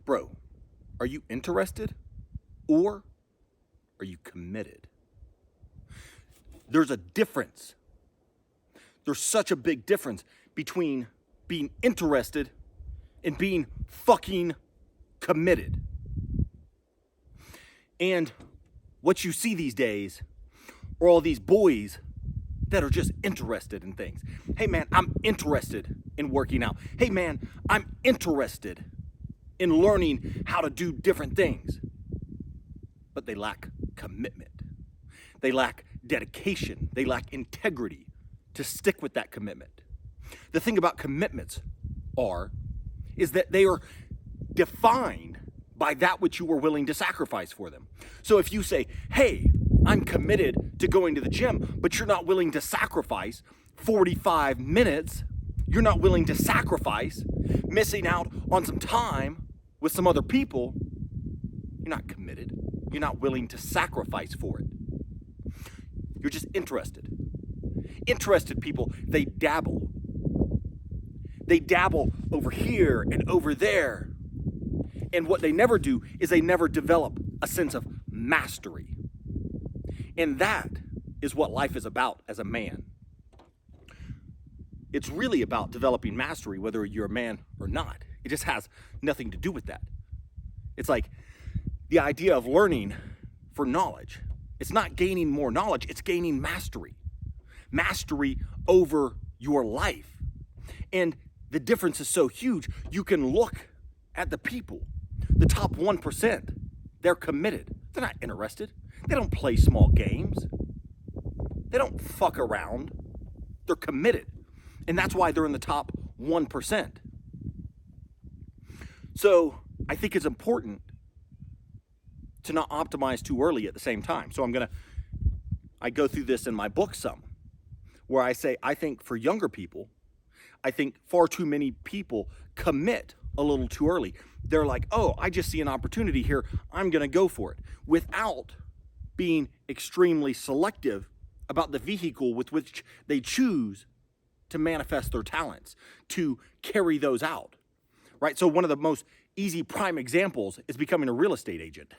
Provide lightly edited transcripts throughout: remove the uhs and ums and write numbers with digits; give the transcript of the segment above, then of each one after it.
Bro, are you interested or are you committed? There's a difference. There's such a big difference between being interested and being fucking committed. And what you see these days are all these boys that are just interested in things. Hey man, I'm interested in working out. Hey man, I'm interested in learning how to do different things. But they lack commitment. They lack dedication. They lack integrity to stick with that commitment. The thing about commitments is that they are defined by that which you are willing to sacrifice for them. So if you say, hey, I'm committed to going to the gym, but you're not willing to sacrifice 45 minutes, you're not willing to sacrifice missing out on some time with some other people, you're not committed. You're not willing to sacrifice for it. You're just interested. Interested people, they dabble. They dabble over here and over there. And what they never do is they never develop a sense of mastery. And that is what life is about as a man. It's really about developing mastery, whether you're a man or not. It just has nothing to do with that. It's like the idea of learning for knowledge. It's not gaining more knowledge, it's gaining mastery. Mastery over your life. And the difference is so huge, you can look at the people, the top 1%, they're committed. They're not interested. They don't play small games. They don't fuck around. They're committed. And that's why they're in the top 1%. So I think it's important to not optimize too early at the same time. So I go through this in my book some, where I say, I think for younger people, I think far too many people commit a little too early. They're like, oh, I just see an opportunity here, I'm gonna go for it, without being extremely selective about the vehicle with which they choose to manifest their talents, to carry those out, right? So one of the most easy prime examples is becoming a real estate agent.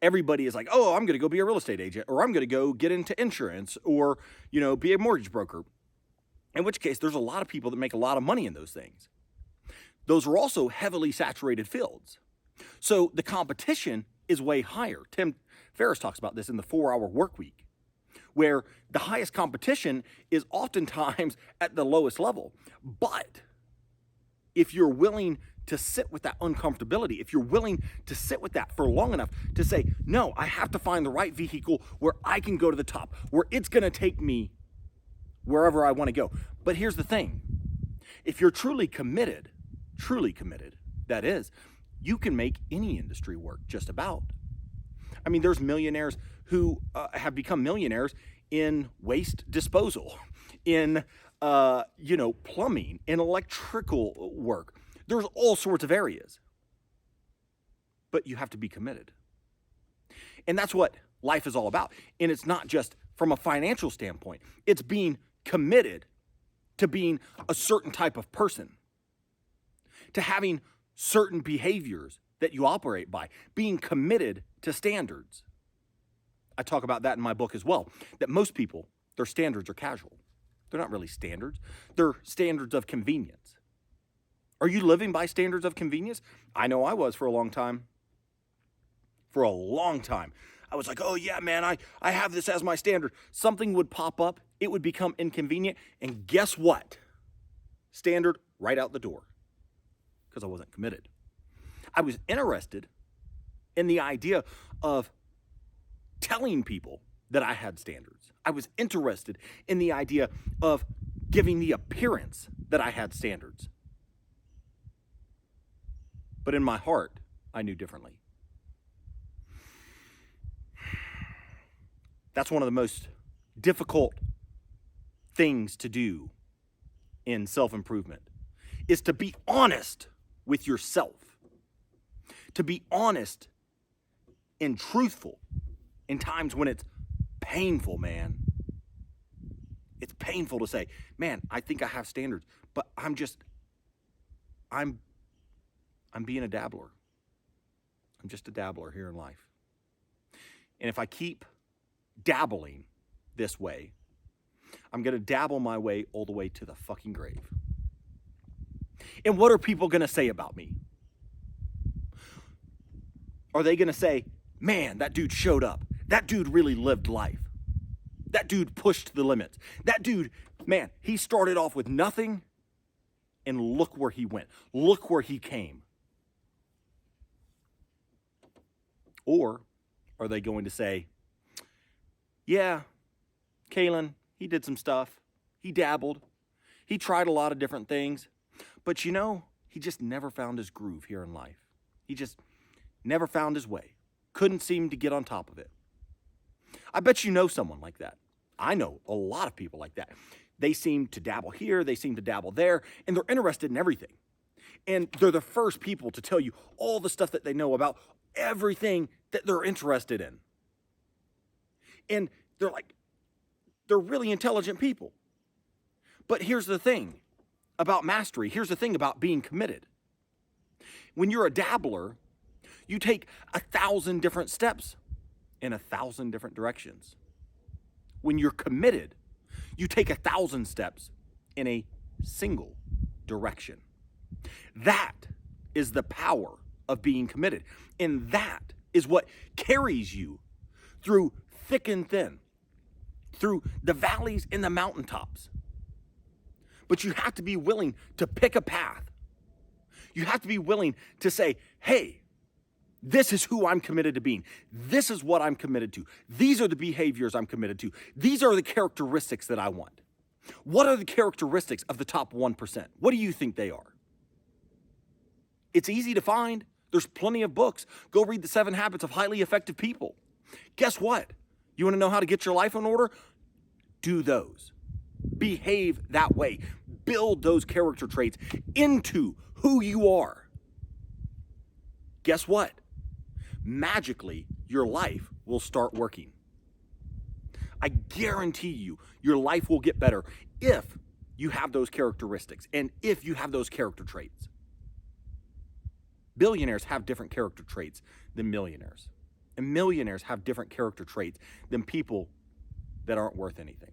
Everybody is like, oh, I'm gonna go be a real estate agent, or I'm gonna go get into insurance, or, be a mortgage broker. In which case, there's a lot of people that make a lot of money in those things. Those are also heavily saturated fields. So the competition is way higher. Tim Ferriss talks about this in the 4-Hour Work Week, where the highest competition is oftentimes at the lowest level. But if you're willing to sit with that uncomfortability, if you're willing to sit with that for long enough to say, no, I have to find the right vehicle where I can go to the top, where it's gonna take me wherever I wanna go. But here's the thing, if you're truly committed, that is, you can make any industry work just about. I mean, there's millionaires who have become millionaires in waste disposal, in plumbing, in electrical work. There's all sorts of areas. But you have to be committed. And that's what life is all about. And it's not just from a financial standpoint. It's being committed to being a certain type of person, to having certain behaviors that you operate by, being committed to standards. I talk about that in my book as well, that most people, their standards are casual. They're not really standards. They're standards of convenience. Are you living by standards of convenience? I know I was for a long time. For a long time. I was like, oh yeah, man, I have this as my standard. Something would pop up, it would become inconvenient, and guess what? Standard right out the door, because I wasn't committed. I was interested in the idea of telling people that I had standards. I was interested in the idea of giving the appearance that I had standards. But in my heart, I knew differently. That's one of the most difficult things to do in self-improvement, is to be honest with yourself, to be honest and truthful in times when it's painful, man. It's painful to say, man, I think I have standards, but I'm being a dabbler. I'm just a dabbler here in life. And if I keep dabbling this way, I'm going to dabble my way all the way to the fucking grave. And what are people going to say about me? Are they going to say, man, that dude showed up. That dude really lived life. That dude pushed the limits. That dude, man, he started off with nothing, and look where he went. Look where he came. Or are they going to say, yeah, Kalen, he did some stuff. He dabbled. He tried a lot of different things. But you know, he just never found his groove here in life. He just never found his way. Couldn't seem to get on top of it. I bet you know someone like that. I know a lot of people like that. They seem to dabble here, they seem to dabble there, and they're interested in everything. And they're the first people to tell you all the stuff that they know about everything that they're interested in. And they're really intelligent people. But here's the thing about mastery. Here's the thing about being committed. When you're a dabbler, you take 1,000 different steps in 1,000 different directions. When you're committed, you take 1,000 steps in a single direction. That is the power of being committed. And that is what carries you through thick and thin, through the valleys and the mountaintops. But you have to be willing to pick a path. You have to be willing to say, hey, this is who I'm committed to being. This is what I'm committed to. These are the behaviors I'm committed to. These are the characteristics that I want. What are the characteristics of the top 1%? What do you think they are? It's easy to find. There's plenty of books. Go read The 7 Habits of Highly Effective People. Guess what? You want to know how to get your life in order? Do those. Behave that way. Build those character traits into who you are. Guess what? Magically, your life will start working. I guarantee you, your life will get better if you have those characteristics and if you have those character traits. Billionaires have different character traits than millionaires. And millionaires have different character traits than people that aren't worth anything.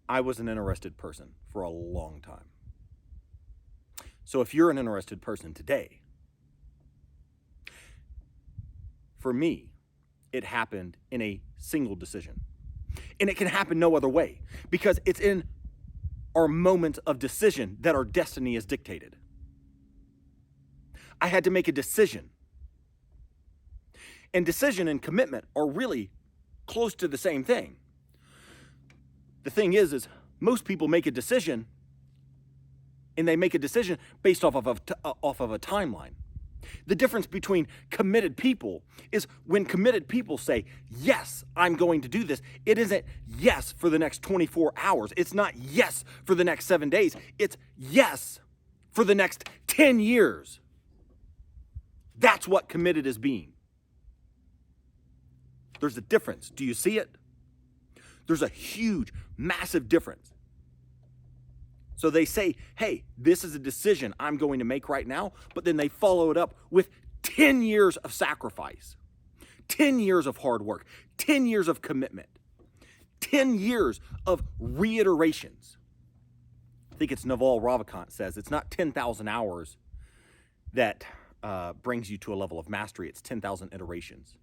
I was an interested person for a long time. So if you're an interested person today, for me, it happened in a single decision. And it can happen no other way because it's in our moment of decision that our destiny is dictated. I had to make a decision. And decision and commitment are really close to the same thing. The thing is most people make a decision and they make a decision based off of a timeline. The difference between committed people is when committed people say, yes, I'm going to do this. It isn't yes for the next 24 hours. It's not yes for the next 7 days. It's yes for the next 10 years. That's what committed is being. There's a difference. Do you see it? There's a huge, massive difference. So they say, hey, this is a decision I'm going to make right now, but then they follow it up with 10 years of sacrifice, 10 years of hard work, 10 years of commitment, 10 years of reiterations. I think it's Naval Ravikant says, it's not 10,000 hours that brings you to a level of mastery. It's 10,000 iterations.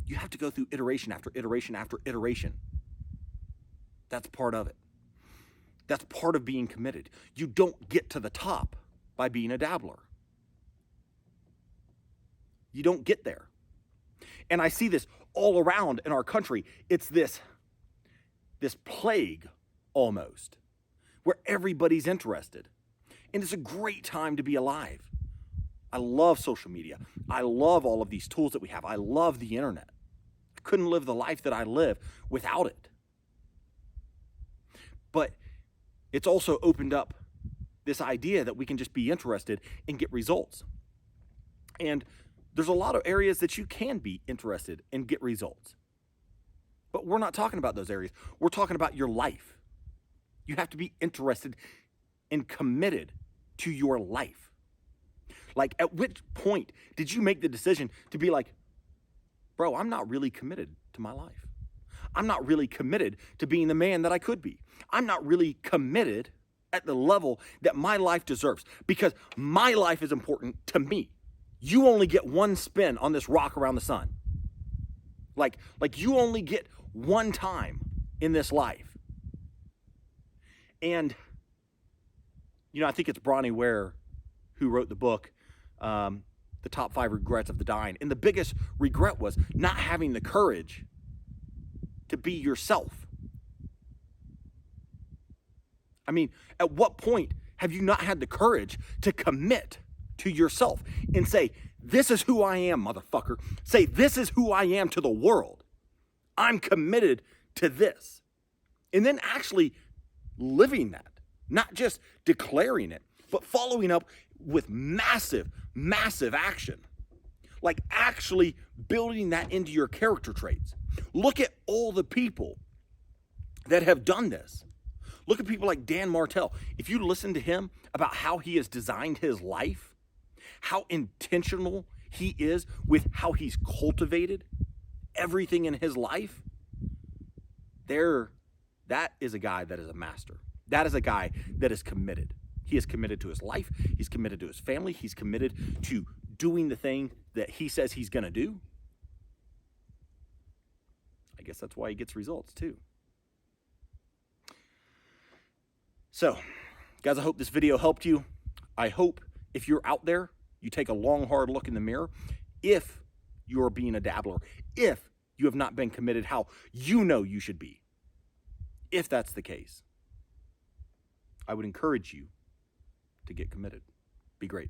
You have to go through iteration after iteration after iteration. That's part of it. That's part of being committed. You don't get to the top by being a dabbler. You don't get there. And I see this all around in our country. It's this plague almost, where everybody's interested. And it's a great time to be alive. I love social media. I love all of these tools that we have. I love the internet. I couldn't live the life that I live without it. But it's also opened up this idea that we can just be interested and get results. And there's a lot of areas that you can be interested and get results. But we're not talking about those areas. We're talking about your life. You have to be interested and committed to your life? Like, at which point did you make the decision to be like, bro, I'm not really committed to my life. I'm not really committed to being the man that I could be. I'm not really committed at the level that my life deserves because my life is important to me. You only get one spin on this rock around the sun. Like you only get one time in this life. And, I think it's Bronnie Ware who wrote the book, The Top 5 Regrets of the Dying. And the biggest regret was not having the courage to be yourself. I mean, at what point have you not had the courage to commit to yourself and say, this is who I am, motherfucker. Say, this is who I am to the world. I'm committed to this. And then actually living that, not just declaring it, but following up with massive, massive action. Like actually building that into your character traits. Look at all the people that have done this. Look at people like Dan Martell. If you listen to him about how he has designed his life, how intentional he is with how he's cultivated everything in his life, that is a guy that is a master. That is a guy that is committed. He is committed to his life. He's committed to his family. He's committed to doing the thing that he says he's going to do. I guess that's why he gets results too. So, guys, I hope this video helped you. I hope if you're out there, you take a long, hard look in the mirror. If you're being a dabbler, if you have not been committed how you know you should be, if that's the case, I would encourage you to get committed. Be great.